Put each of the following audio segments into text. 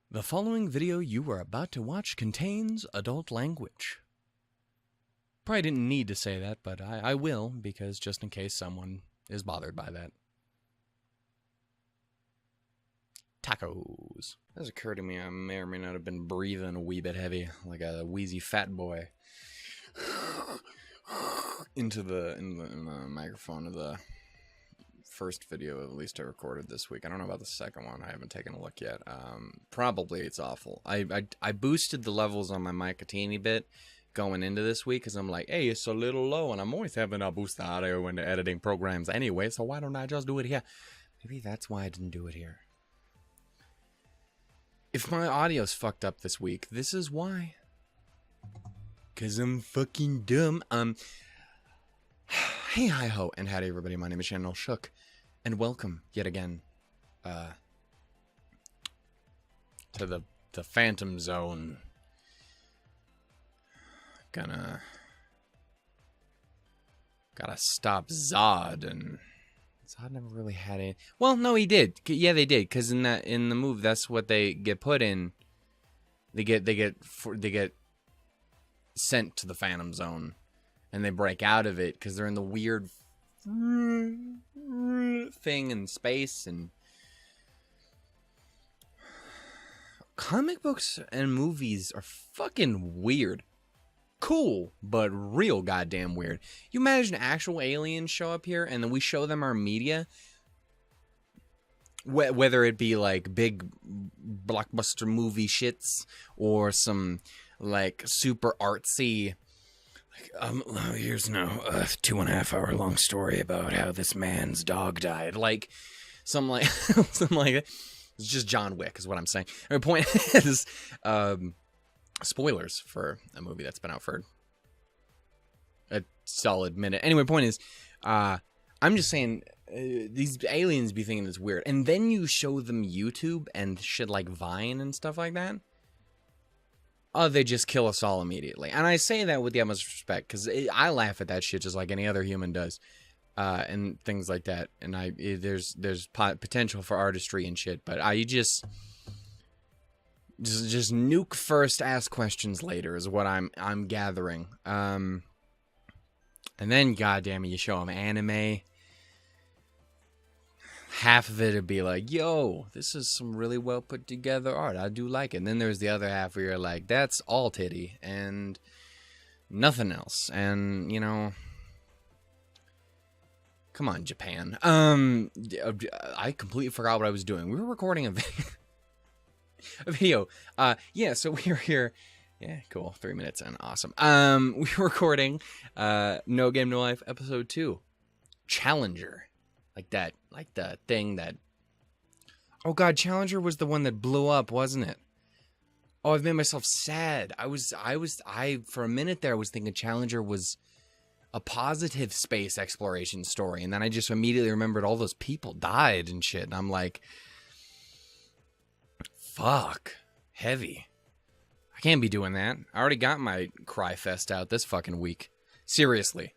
The following video you are about to watch contains adult language. Probably didn't need to say that, but I will, because just in case someone is bothered by that. Tacos. It has occurred to me I may or may not have been breathing a wee bit heavy, like a wheezy fat boy, into the microphone of the first video at least I recorded this week. I don't know about the second one. I haven't taken a look yet. Probably it's awful. I boosted the levels on my mic a teeny bit going into this week because I'm like, hey, it's a little low, and I'm always having to boost the audio into editing programs anyway, so why don't I just do it here? Maybe that's why I didn't do it here. If my audio's fucked up this week, this is why. Because I'm fucking dumb. Hey, hi-ho, and howdy, everybody. My name is Channel Shook, and welcome, yet again, to the Phantom Zone. Gotta stop Zod, and Zod never really had any. Well, no, he did. Yeah, they did, because in the move, that's what they get put in. They get sent to the Phantom Zone. And they break out of it because they're in the weird thing in space. And comic books and movies are fucking weird. Cool, but real goddamn weird. You imagine actual aliens show up here and then we show them our media? Whether it be like big blockbuster movie shits or some like super artsy... here's now a 2.5 hour long story about how this man's dog died. Like, something like that. It's just John Wick is what I'm saying. My point is, spoilers for a movie that's been out for a solid minute. Anyway, point is, I'm just saying, these aliens be thinking it's weird. And then you show them YouTube and shit like Vine and stuff like that. Oh, they just kill us all immediately. And I say that with the utmost respect, because I laugh at that shit just like any other human does, and things like that. And there's potential for artistry and shit, but you just nuke first, ask questions later is what I'm gathering. And then, goddamn it, you show them anime. Half of it would be like, yo, this is some really well put together art. I do like it. And then there's the other half where you're like, that's all titty and nothing else. And, you know, come on, Japan. I completely forgot what I was doing. We were recording a video. Yeah, so we were here. Yeah, cool. 3 minutes in. Awesome. We were recording No Game, No Life, episode 2. Challenger. Like the thing that... Oh god, Challenger was the one that blew up, wasn't it? Oh, I've made myself sad. I for a minute there, I was thinking Challenger was a positive space exploration story, and then I just immediately remembered all those people died and shit, and I'm like... Fuck. Heavy. I can't be doing that. I already got my cry fest out this fucking week. Seriously.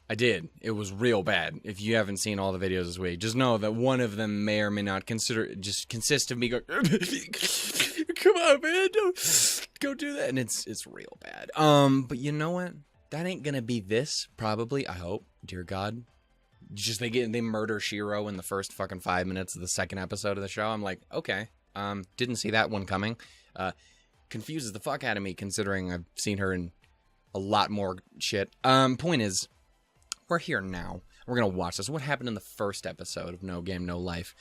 I did. It was real bad. If you haven't seen all the videos this week, just know that one of them may or may not consist of me going, come on, man, don't go do that. And it's real bad. But you know what? That ain't gonna be this, probably, I hope. Dear God. Just they murder Shiro in the first fucking 5 minutes of the second episode of the show. I'm like, okay. Didn't see that one coming. Confuses the fuck out of me considering I've seen her in a lot more shit. Point is, we're here now. We're going to watch this. What happened in the first episode of No Game, No Life?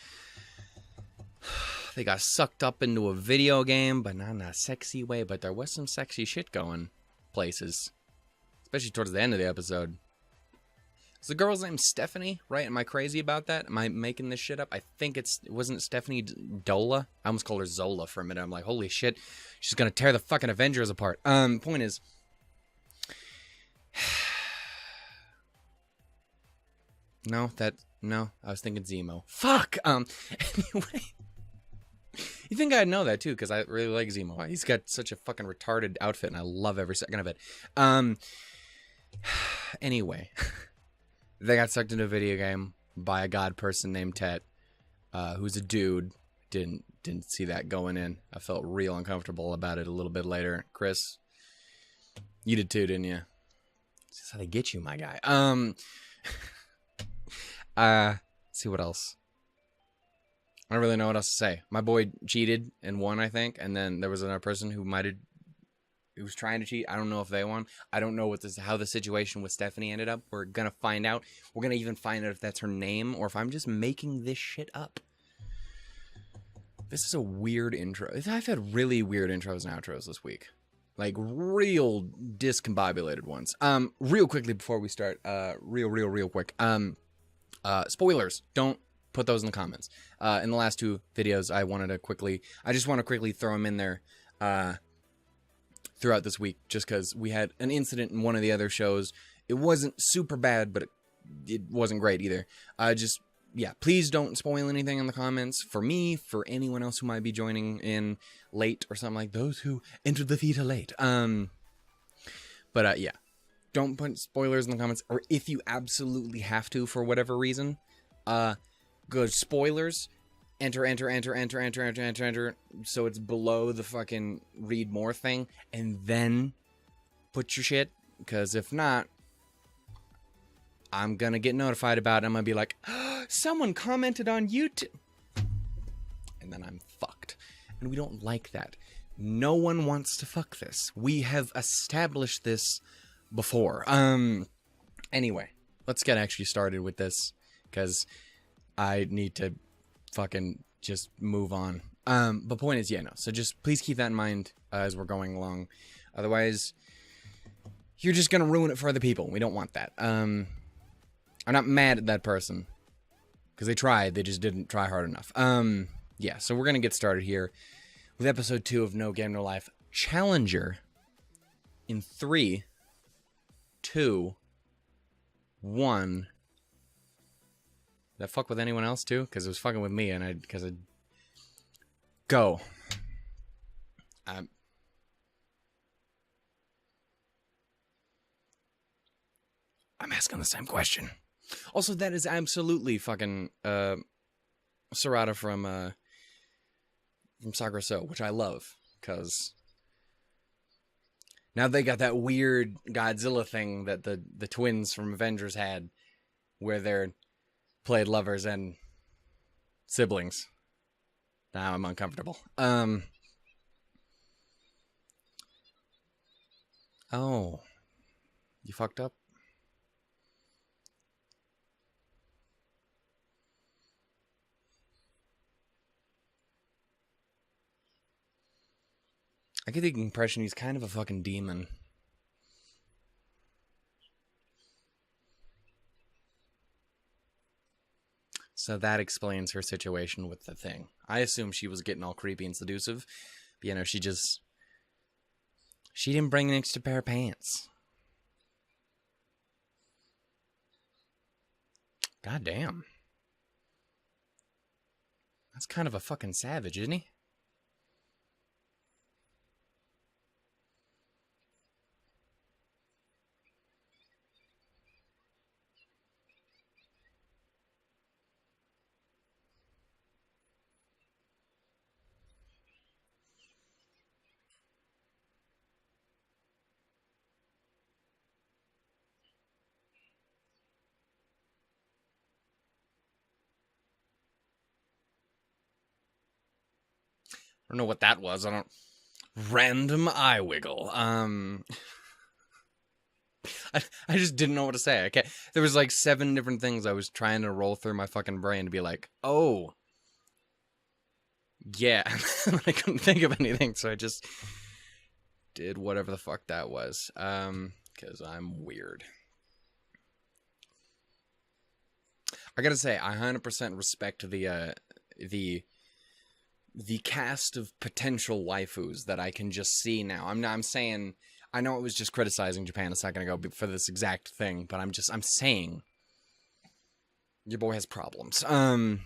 They got sucked up into a video game, but not in a sexy way. But there was some sexy shit going places. Especially towards the end of the episode. So the girl's name's Stephanie, right? Am I crazy about that? Am I making this shit up? I think it wasn't Stephanie Dola? I almost called her Zola for a minute. I'm like, holy shit. She's going to tear the fucking Avengers apart. Point is... No, I was thinking Zemo. Fuck! Anyway. You think I'd know that, too, because I really like Zemo. He's got such a fucking retarded outfit, and I love every second of it. Anyway. They got sucked into a video game by a god person named Tet, who's a dude, didn't see that going in. I felt real uncomfortable about it a little bit later. Chris, you did too, didn't you? That's how they get you, my guy. See what else. I don't really know what else to say. My boy cheated and won, I think, and then there was another person who was trying to cheat. I don't know if they won. I don't know how the situation with Stephanie ended up. We're gonna find out. We're gonna even find out if that's her name or if I'm just making this shit up. This is a weird intro. I've had really weird intros and outros this week. Like, real discombobulated ones. Real quickly before we start, real quick. Spoilers. Don't put those in the comments. In the last two videos, I just want to quickly throw them in there, throughout this week, just because we had an incident in one of the other shows. It wasn't super bad, but it wasn't great either. Yeah, please don't spoil anything in the comments for me, for anyone else who might be joining in late or something like those who entered the theater late. Yeah, don't put spoilers in the comments, or if you absolutely have to for whatever reason, go to spoilers, enter, so it's below the fucking read more thing, and then put your shit, because if not, I'm gonna get notified about it. I'm gonna be like, oh, someone commented on YouTube. And then I'm fucked. And we don't like that. No one wants to fuck this. We have established this before. Anyway, let's get actually started with this, because I need to fucking just move on. But point is, yeah, no. So just please keep that in mind as we're going along. Otherwise, you're just gonna ruin it for other people. We don't want that. I'm not mad at that person, because they tried, they just didn't try hard enough. Yeah, so we're gonna get started here with episode 2 of No Game No Life Challenger in 3, 2, 1. Did that fuck with anyone else too? Because it was fucking with me, and go. I'm asking the same question. Also, that is absolutely fucking Sora from Sakura So, which I love, because now they got that weird Godzilla thing that the twins from Avengers had, where they're played lovers and siblings. Now I'm uncomfortable. Oh, you fucked up? I get the impression he's kind of a fucking demon. So that explains her situation with the thing. I assume she was getting all creepy and seductive. But, you know, she didn't bring an extra pair of pants. God damn. That's kind of a fucking savage, isn't he? I don't know what that was. Random eye wiggle. I just didn't know what to say. There was like 7 different things I was trying to roll through my fucking brain to be like, oh, yeah. I couldn't think of anything, so I just did whatever the fuck that was. Because I'm weird. I gotta say, I 100% respect the cast of potential waifus that I can just see now. I'm saying, I know it was just criticizing Japan a second ago for this exact thing, but I'm saying your boy has problems. Also,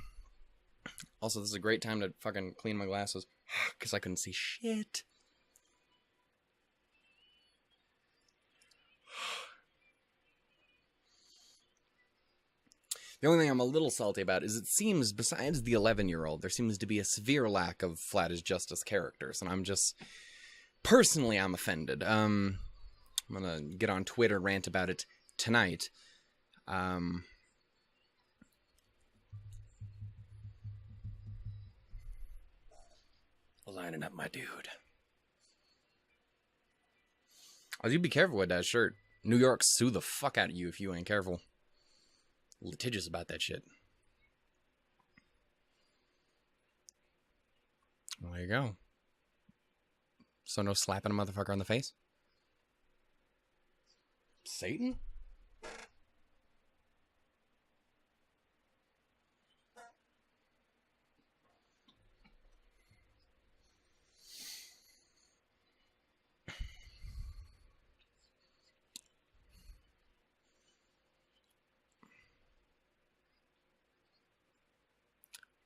this is a great time to fucking clean my glasses, because I couldn't see shit. The only thing I'm a little salty about is it seems, besides the 11-year-old, there seems to be a severe lack of Flat as Justice characters, and I'm just... Personally, I'm offended. I'm gonna get on Twitter, rant about it tonight. Lining up, my dude. Oh, you be careful with that shirt. New York sue the fuck out of you if you ain't careful. Litigious about that shit. Well, there you go. So no slapping a motherfucker on the face? Satan?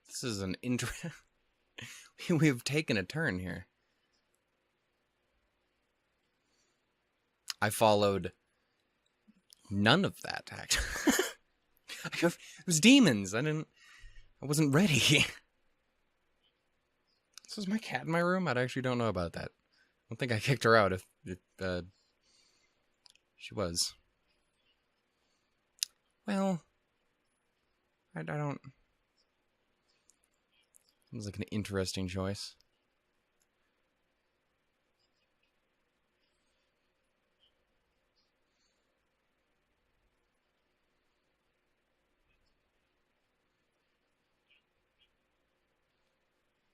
This is an We've taken a turn here. I followed none of that, actually. It was demons. I wasn't ready. So is my cat in my room? I actually don't know about that. I don't think I kicked her out if she was. Well, I don't... Seems like an interesting choice.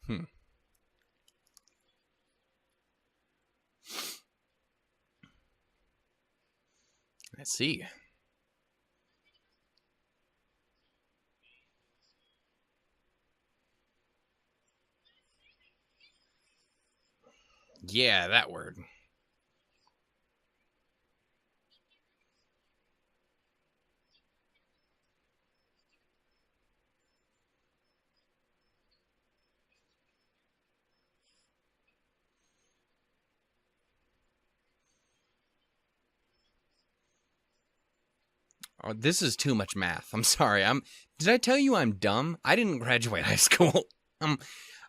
I see. Yeah, that word. Oh, this is too much math. I'm sorry. Did I tell you I'm dumb? I didn't graduate high school.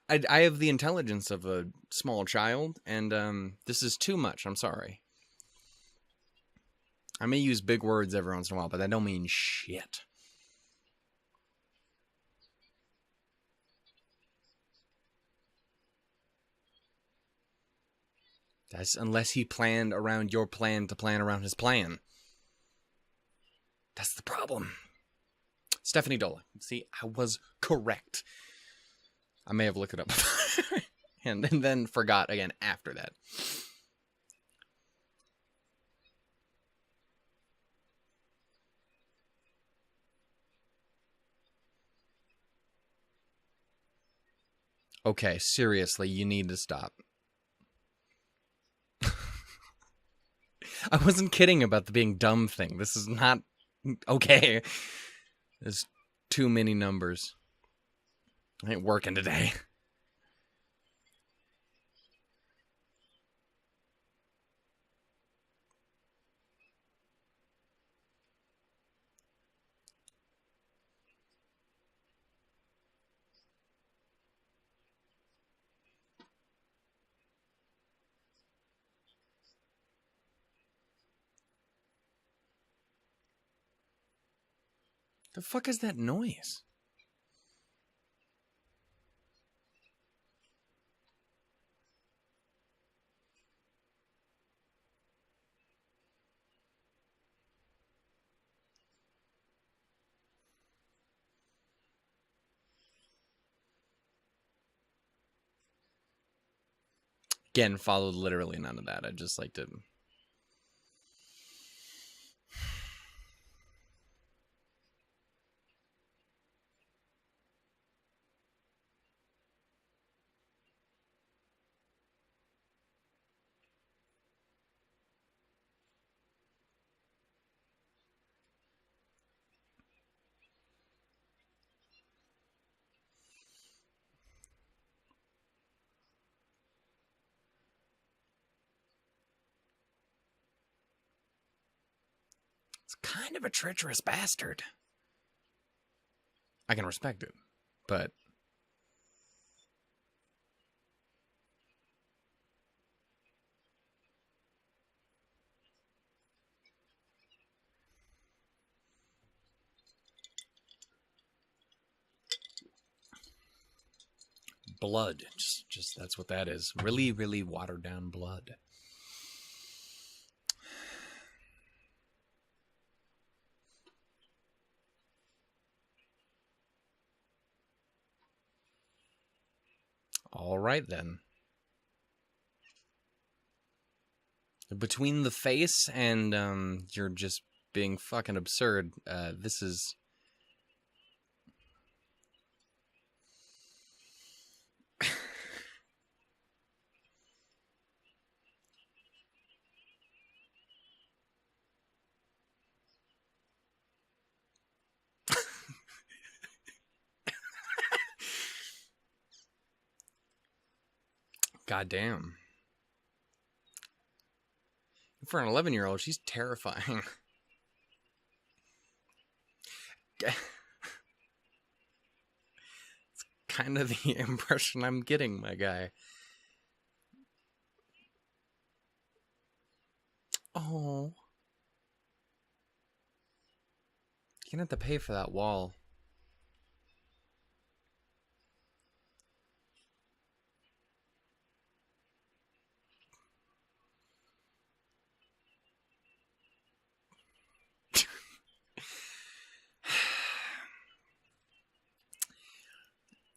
I have the intelligence of a small child, and this is too much. I'm sorry. I may use big words every once in a while, but that don't mean shit. That's unless he planned around your plan to plan around his plan. That's the problem. Stephanie Dola. See, I was correct. I may have looked it up and then forgot again after that. Okay, seriously, you need to stop. I wasn't kidding about the being dumb thing. This is not okay. There's too many numbers. I ain't working today. The fuck is that noise? Again, followed literally none of that. I just like to... It's kind of a treacherous bastard. I can respect it, but blood, just that's what that is. Really, really watered down blood. All right, then. Between the face and you're just being fucking absurd, this is... Goddamn. For an 11-year-old, she's terrifying. It's kind of the impression I'm getting, my guy. Oh. You're gonna have to pay for that wall.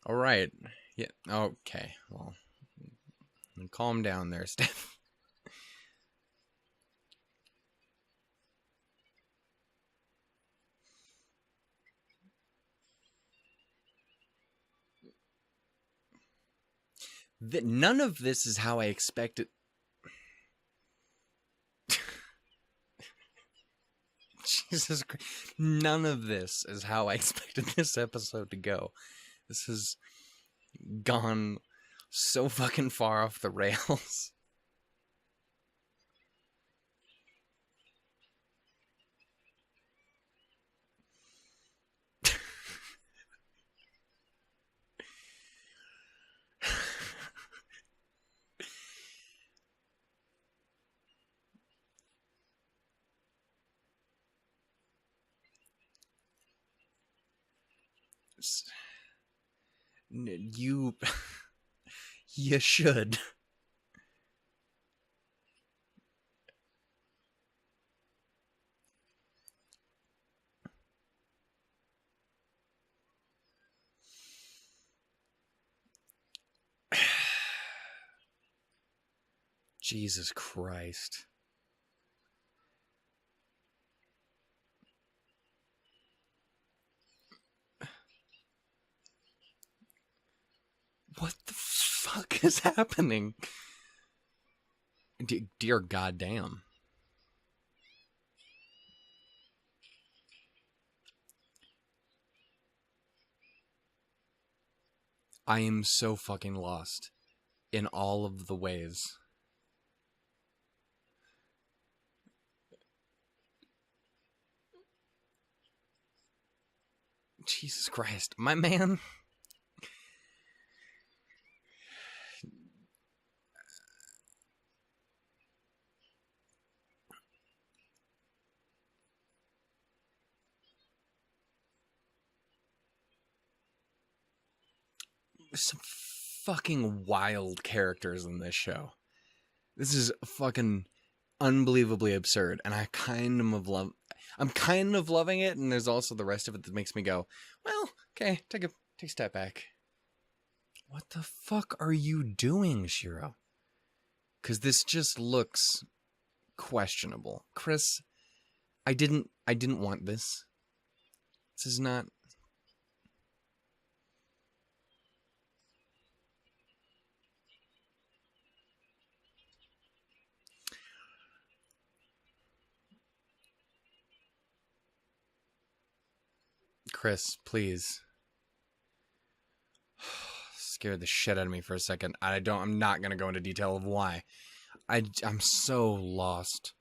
All right. Yeah. Okay. Well, calm down there, Steph. None of this is how I expected. Jesus Christ. None of this is how I expected this episode to go. This has gone so fucking far off the rails. You should. Jesus Christ. What the fuck is happening? Dear goddamn. I am so fucking lost in all of the ways. Jesus Christ, my man. Some fucking wild characters in this show. This is fucking unbelievably absurd, and I'm kind of loving it, and there's also the rest of it that makes me go, well, okay, take a step back. What the fuck are you doing, Shiro? Because this just looks questionable. Chris, I didn't want this. This is not... Chris, please. Scared the shit out of me for a second. I'm not gonna go into detail of why. I'm so lost.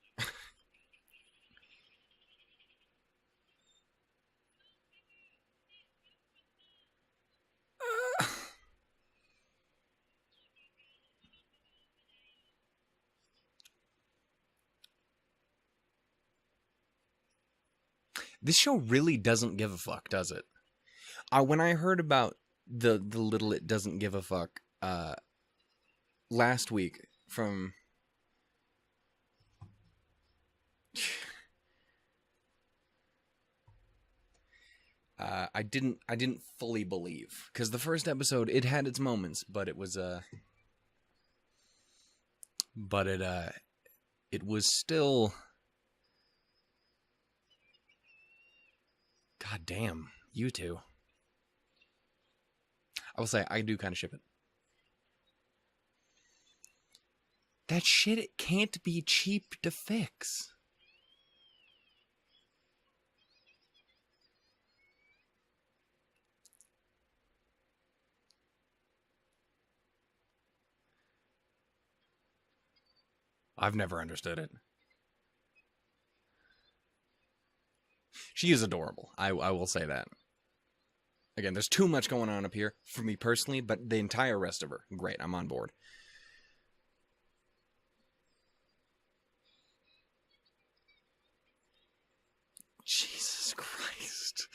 This show really doesn't give a fuck, does it? When I heard about the little it doesn't give a fuck last week from I didn't fully believe, because the first episode, it had its moments, but it was it was still, god damn, you two. I will say I do kind of ship it. That shit, it can't be cheap to fix. I've never understood it. She is adorable. I will say that. Again, there's too much going on up here for me personally, but the entire rest of her, great. I'm on board. Jesus Christ.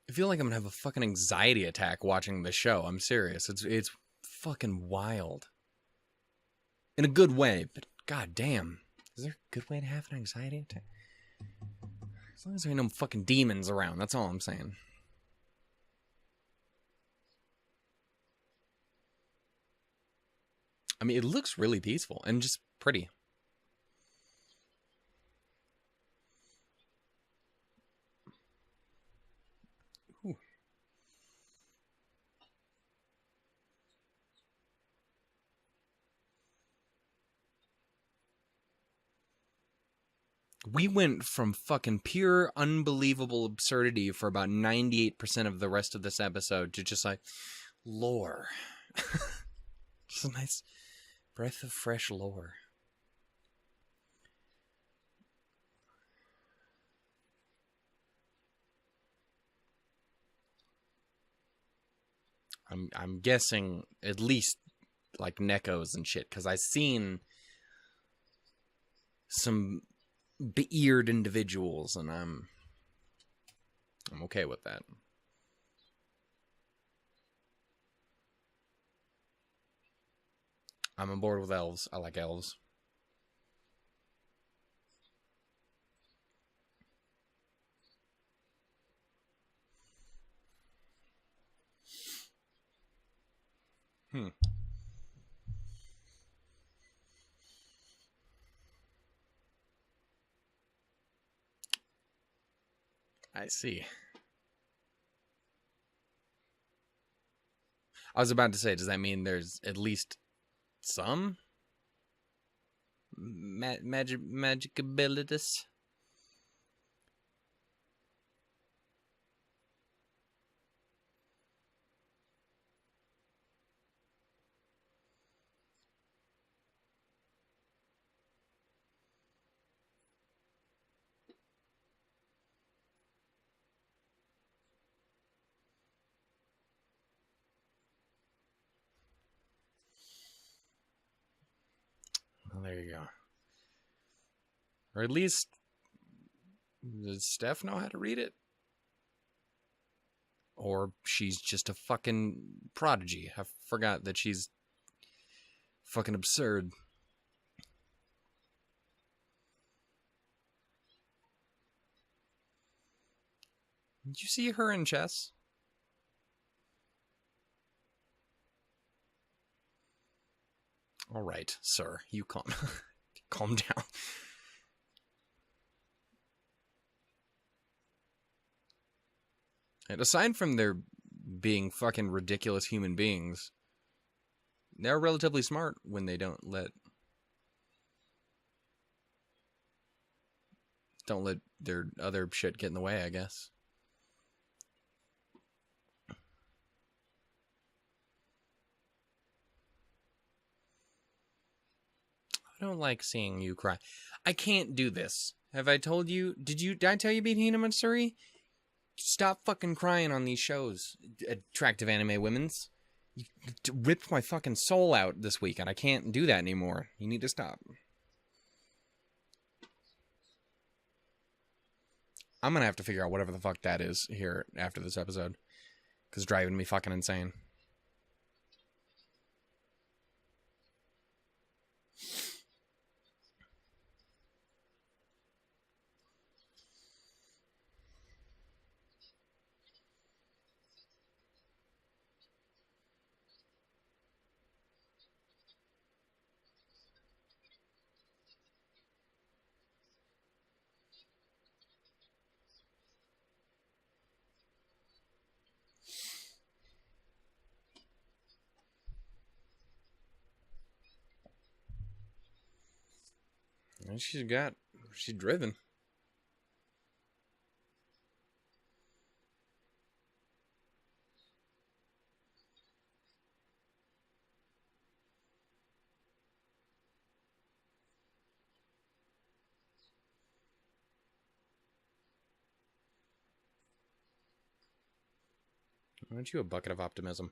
I feel like I'm gonna have a fucking anxiety attack watching the show. I'm serious. It's fucking wild. In a good way, but god damn. Is there a good way to have an anxiety attack? As long as there ain't no fucking demons around, that's all I'm saying. I mean, it looks really peaceful and just pretty. Ooh. We went from fucking pure unbelievable absurdity for about 98% of the rest of this episode to just like lore. Just a nice breath of fresh lore. I'm guessing at least like Nekos and shit, because I've seen some bearded individuals, and I'm okay with that. I'm on board with elves. I like elves. I see. I was about to say, does that mean there's at least some magic abilities? Well, there you go. Or at least, does Steph know how to read it? Or she's just a fucking prodigy. I forgot that she's fucking absurd. Did you see her in chess? All right, sir. You calm down. And aside from their being fucking ridiculous human beings, they're relatively smart when they don't let their other shit get in the way, I guess. I don't like seeing you cry. I can't do this. Have I told you? Did I tell you about Hina Matsuri? Stop fucking crying on these shows, attractive anime women's. You ripped my fucking soul out this weekend. I can't do that anymore. You need to stop. I'm gonna have to figure out whatever the fuck that is here after this episode. Because it's driving me fucking insane. And she's driven. Aren't you a bucket of optimism?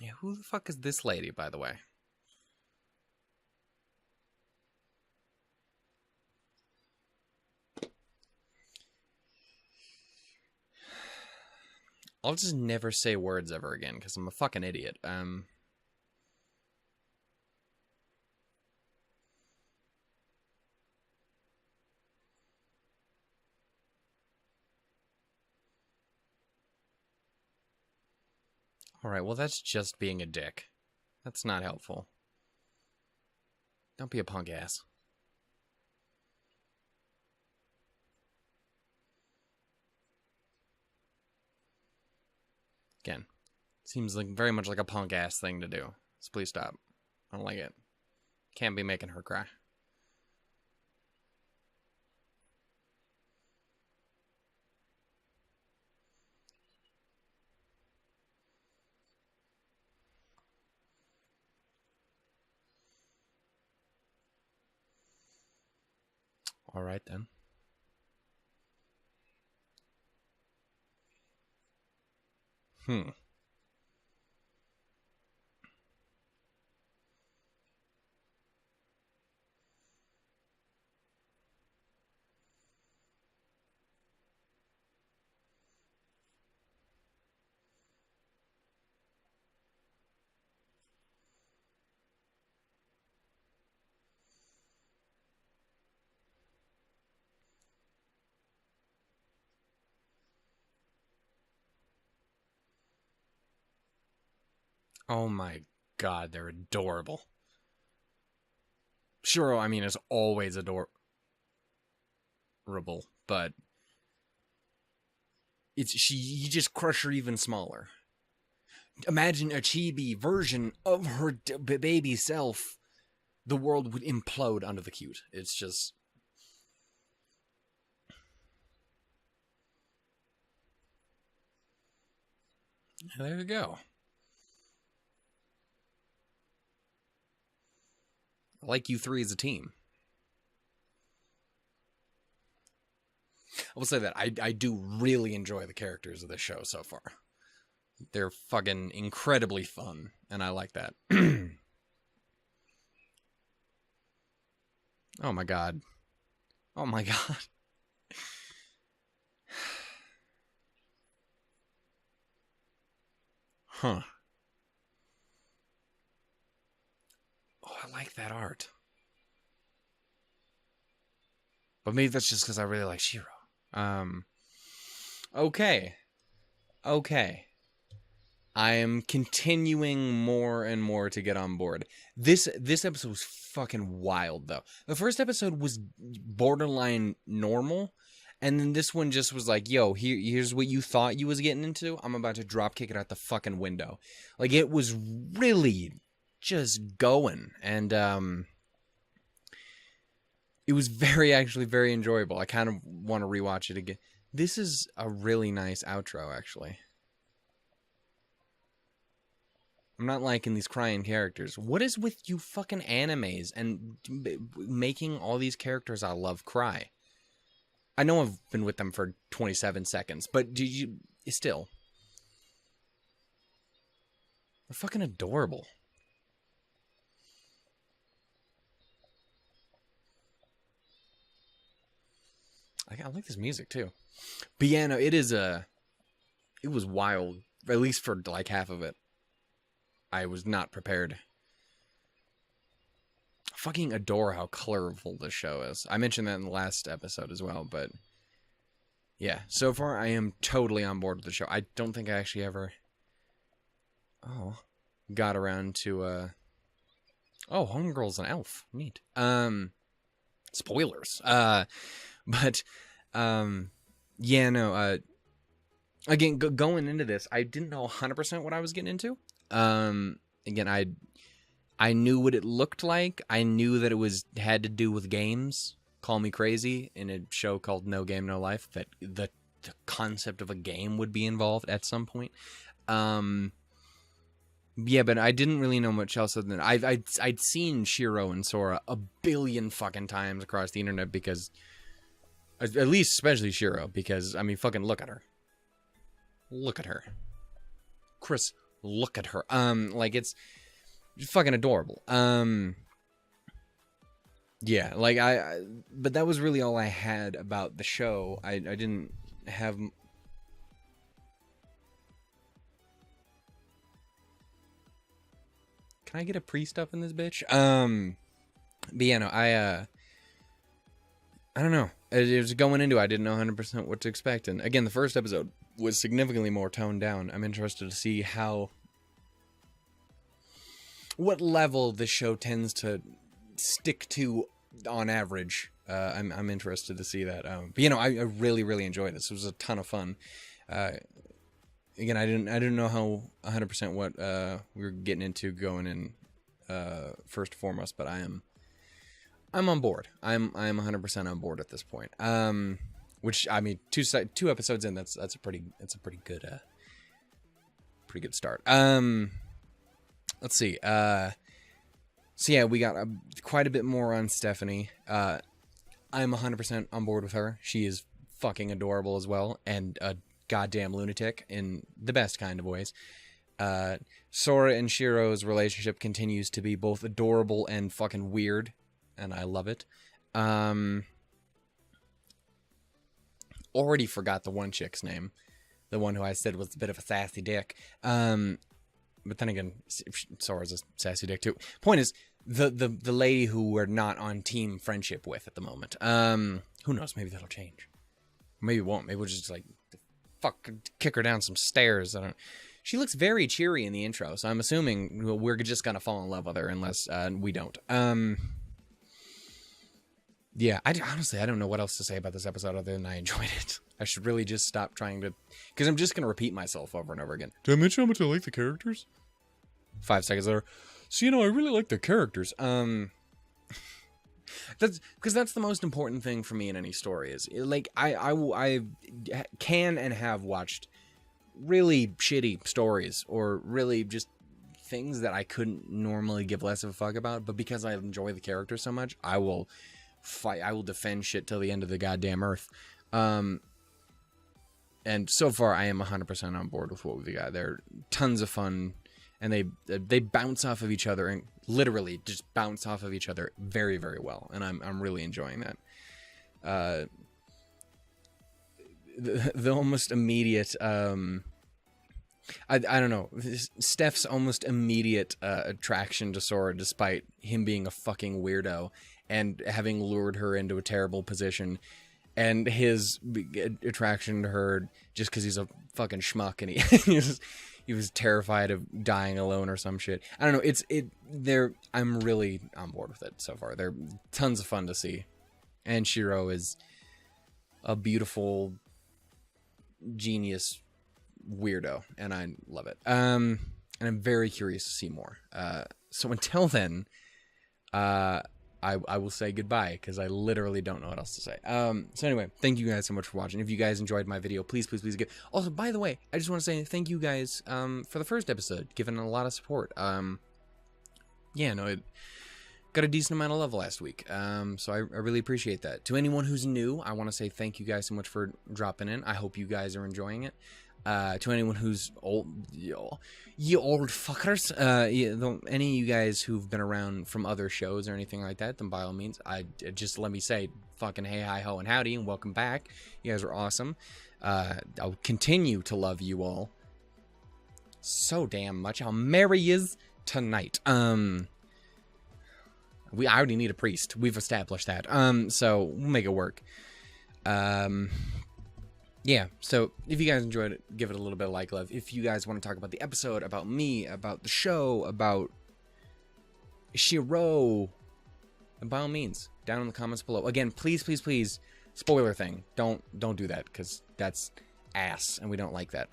Yeah, who the fuck is this lady, by the way? I'll just never say words ever again, because I'm a fucking idiot. Alright, well that's just being a dick. That's not helpful. Don't be a punk ass. Again, seems like very much like a punk ass thing to do. So please stop. I don't like it. Can't be making her cry. Alright then. Oh my god, they're adorable. Shiro, I mean, is always adorable, but you just crush her even smaller. Imagine a chibi version of her baby self. The world would implode under the cute. It's just... There you go. I like you three as a team. I will say that I do really enjoy the characters of this show so far. They're fucking incredibly fun, and I like that. Oh my god. Oh my god. Huh. Oh, I like that art. But maybe that's just because I really like Shiro. Okay. Okay. I am continuing more and more to get on board. This episode was fucking wild, though. The first episode was borderline normal, and then this one just was like, yo, here's what you thought you was getting into. I'm about to drop kick it out the fucking window. Like, it was really just going, and It was actually very enjoyable. I kind of want to rewatch it again. This is a really nice outro, actually. I'm not liking these crying characters. What is with you fucking animes and making all these characters I love cry? I know I've been with them for 27 seconds, but do you still? They're fucking adorable. I like this music too. But yeah, no, it was wild, at least for like half of it. I was not prepared. I fucking adore how colorful this show is. I mentioned that in the last episode as well, but yeah, so far I am totally on board with the show. I don't think I actually ever got around to Homegirl's an elf. Neat. Spoilers. But yeah, no, again, going into this, I didn't know 100% what I was getting into. Again, I knew what it looked like. I knew that it had to do with games. Call me crazy, in a show called No Game, No Life, that the concept of a game would be involved at some point. Yeah, but I didn't really know much else other than I'd seen Shiro and Sora a billion fucking times across the internet because, at least especially Shiro, because, I mean, fucking look at her. Look at her. Chris, look at her. Like, it's fucking adorable. Yeah, like, but that was really all I had about the show. I didn't have... Can I get a priest up in this bitch? But yeah, no, I don't know. It was going into, I didn't know 100% what to expect. And again, the first episode was significantly more toned down. I'm interested to see what level the show tends to stick to on average. I'm interested to see that. But you know, I really, really enjoyed this. It was a ton of fun. Again, I didn't know how 100% what we were getting into going in first and foremost, but I'm on board. I'm 100% on board at this point. Which, I mean, two episodes in, that's a pretty good start. Let's see. So yeah, we got quite a bit more on Stephanie. I'm 100% on board with her. She is fucking adorable as well, and a goddamn lunatic in the best kind of ways. Sora and Shiro's relationship continues to be both adorable and fucking weird, and I love it. Already forgot the one chick's name, the one who I said was a bit of a sassy dick. But then again, Sora's a sassy dick too. Point is, the lady who we're not on team friendship with at the moment. Who knows? Maybe that'll change. Maybe it won't. Maybe we'll just like kick her down some stairs. I don't. She looks very cheery in the intro, so I'm assuming we're just gonna fall in love with her unless we don't. Yeah, honestly, I don't know what else to say about this episode other than I enjoyed it. I should really just stop trying to... Because I'm just going to repeat myself over and over again. Did I mention how much I like the characters? 5 seconds later. So, you know, I really like the characters. That's the most important thing for me in any story is, like, I can and have watched really shitty stories or really just things that I couldn't normally give less of a fuck about, but because I enjoy the characters so much, I will fight. I will defend shit till the end of the goddamn earth. And so far, I am 100% on board with what we got. They're tons of fun, and they bounce off of each other and literally just bounce off of each other very, very well. And I'm really enjoying that. The almost immediate I don't know, Steph's almost immediate attraction to Sora, despite him being a fucking weirdo and having lured her into a terrible position, and his attraction to her just because he's a fucking schmuck and he was terrified of dying alone or some shit. I don't know. I'm really on board with it so far. They're tons of fun to see, and Shiro is a beautiful genius weirdo, and I love it. And I'm very curious to see more. So until then, I will say goodbye because I literally don't know what else to say. So anyway, thank you guys so much for watching. If you guys enjoyed my video, please give. Also, by the way, I just want to say thank you guys for the first episode, giving a lot of support. Yeah, no, it got a decent amount of love last week. So I really appreciate that. To anyone who's new, I want to say thank you guys so much for dropping in. I hope you guys are enjoying it. To anyone who's old, you old fuckers, any of you guys who've been around from other shows or anything like that, then by all means, just let me say fucking hey, hi, ho, and howdy, and welcome back. You guys are awesome. I'll continue to love you all so damn much. I'll marry yous tonight. I already need a priest. We've established that. So we'll make it work. Yeah, so if you guys enjoyed it, give it a little bit of like love. If you guys want to talk about the episode, about me, about the show, about Shiro, then by all means, down in the comments below. Again, please, spoiler thing. Don't do that, because that's ass, and we don't like that.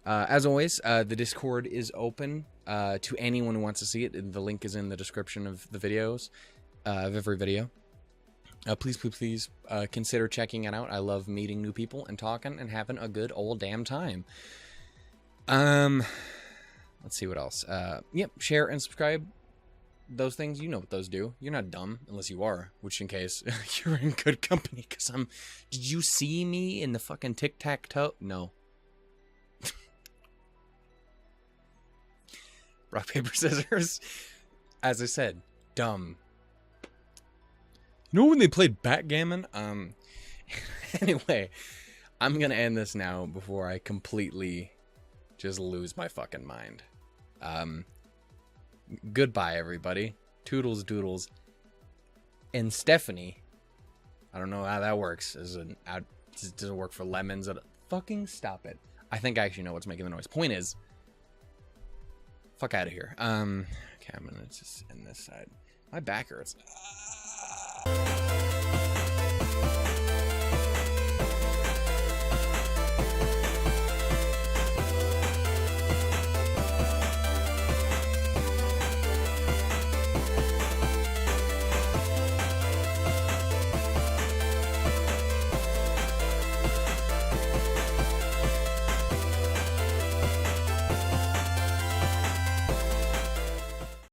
As always, the Discord is open to anyone who wants to see it. The link is in the description of the videos, of every video. Please consider checking it out. I love meeting new people and talking and having a good old damn time. Let's see what else. Yep, share and subscribe. Those things, you know what those do. You're not dumb, unless you are, which in case you're in good company, because did you see me in the fucking tic-tac-toe? No. Rock, paper, scissors. As I said, dumb. You know when they played backgammon? Anyway, I'm gonna end this now before I completely just lose my fucking mind. Goodbye, everybody. Toodles doodles. And Stephanie, I don't know how that works. It doesn't work for lemons. Fucking stop it. I think I actually know what's making the noise. Point is, fuck out of here. Okay, I'm gonna just end this side. My back hurts.